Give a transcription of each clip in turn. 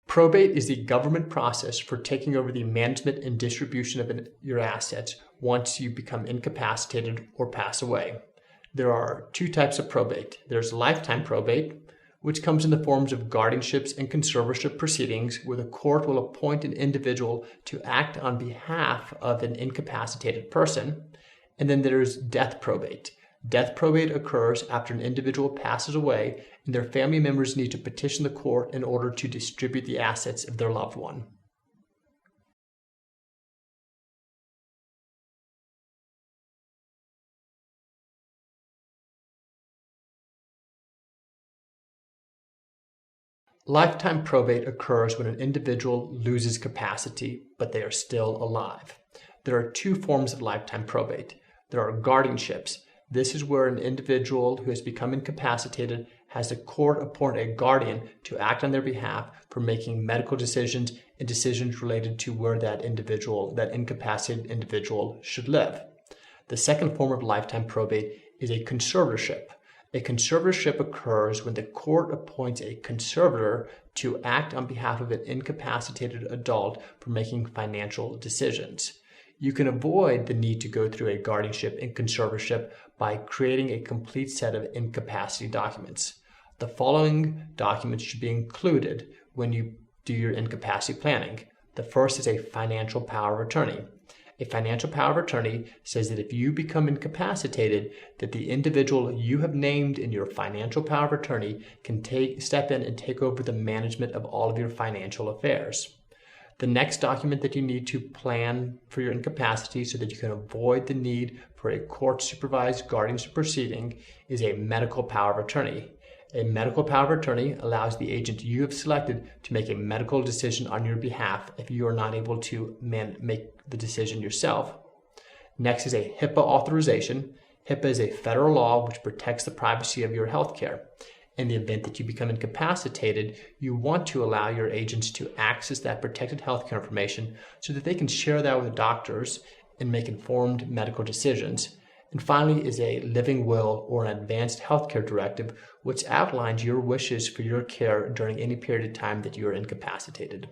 Probate is the government process for taking over the management and distribution of your assets once you become incapacitated or pass away. There are two types of probate. There's lifetime probate, which comes in the forms of guardianships and conservatorship proceedings where the court will appoint an individual to act on behalf of an incapacitated person. And then there's death probate. Death probate occurs after an individual passes away and their family members need to petition the court in order to distribute the assets of their loved one. Lifetime probate occurs when an individual loses capacity, but they are still alive. There are two forms of lifetime probate. There are guardianships. This is where an individual who has become incapacitated has the court appoint a guardian to act on their behalf for making medical decisions and decisions related to where that incapacitated individual should live. The second form of lifetime probate is a conservatorship. A conservatorship occurs when the court appoints a conservator to act on behalf of an incapacitated adult for making financial decisions. You can avoid the need to go through a guardianship and conservatorship by creating a complete set of incapacity documents. The following documents should be included when you do your incapacity planning. The first is a financial power of attorney. A financial power of attorney says that if you become incapacitated, that the individual you have named in your financial power of attorney can step in and take over the management of all of your financial affairs. The next document that you need to plan for your incapacity so that you can avoid the need for a court-supervised guardianship proceeding is a medical power of attorney. A medical power of attorney allows the agent you have selected to make a medical decision on your behalf if you are not able to make the decision yourself. Next is a HIPAA authorization. HIPAA is a federal law which protects the privacy of your health care. In the event that you become incapacitated, you want to allow your agents to access that protected healthcare information so that they can share that with doctors and make informed medical decisions. And finally is a living will or an advanced healthcare directive, which outlines your wishes for your care during any period of time that you are incapacitated.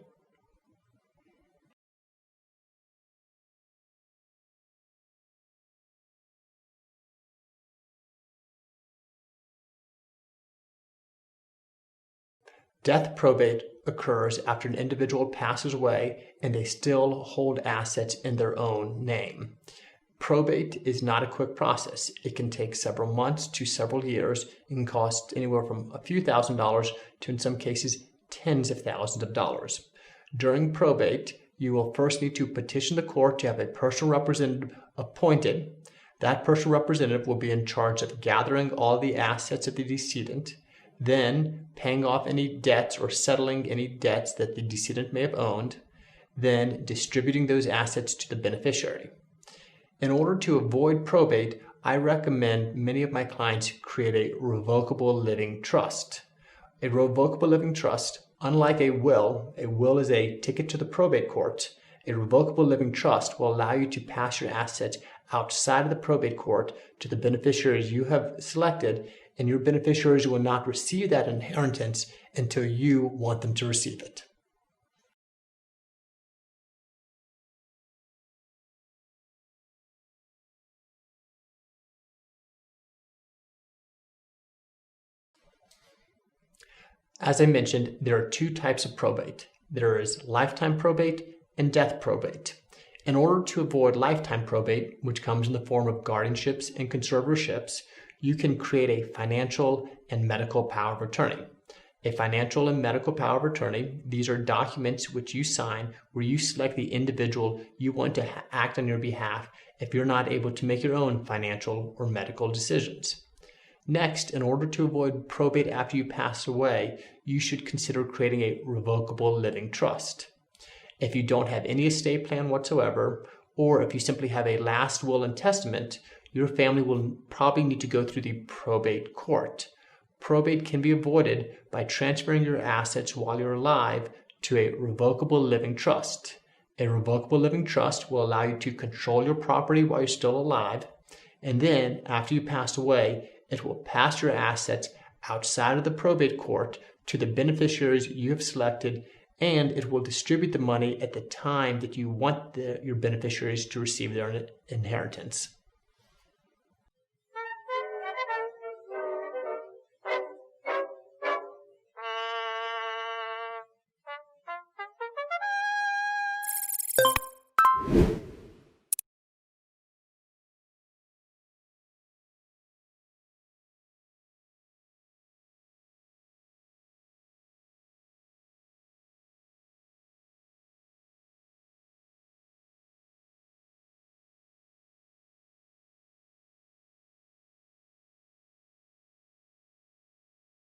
Death probate occurs after an individual passes away and they still hold assets in their own name. Probate is not a quick process. It can take several months to several years. It can cost anywhere from a few $1,000s to, in some cases, tens of thousands of dollars. During probate, you will first need to petition the court to have a personal representative appointed. That personal representative will be in charge of gathering all the assets of the decedent, then paying off any debts or settling any debts that the decedent may have owned, then distributing those assets to the beneficiary. In order to avoid probate, I recommend many of my clients create a revocable living trust. A revocable living trust, unlike a will is a ticket to the probate court. A revocable living trust will allow you to pass your assets outside of the probate court to the beneficiaries you have selected, and your beneficiaries will not receive that inheritance until you want them to receive it. As I mentioned, there are two types of probate. There is lifetime probate and death probate. In order to avoid lifetime probate, which comes in the form of guardianships and conservatorships, you can create a financial and medical power of attorney. A financial and medical power of attorney, these are documents which you sign where you select the individual you want to act on your behalf if you're not able to make your own financial or medical decisions. Next, in order to avoid probate after you pass away, you should consider creating a revocable living trust. If you don't have any estate plan whatsoever, or if you simply have a last will and testament, your family will probably need to go through the probate court. Probate can be avoided by transferring your assets while you're alive to a revocable living trust. A revocable living trust will allow you to control your property while you're still alive, and then after you pass away, it will pass your assets outside of the probate court to the beneficiaries you have selected, and it will distribute the money at the time that you want your beneficiaries to receive their inheritance.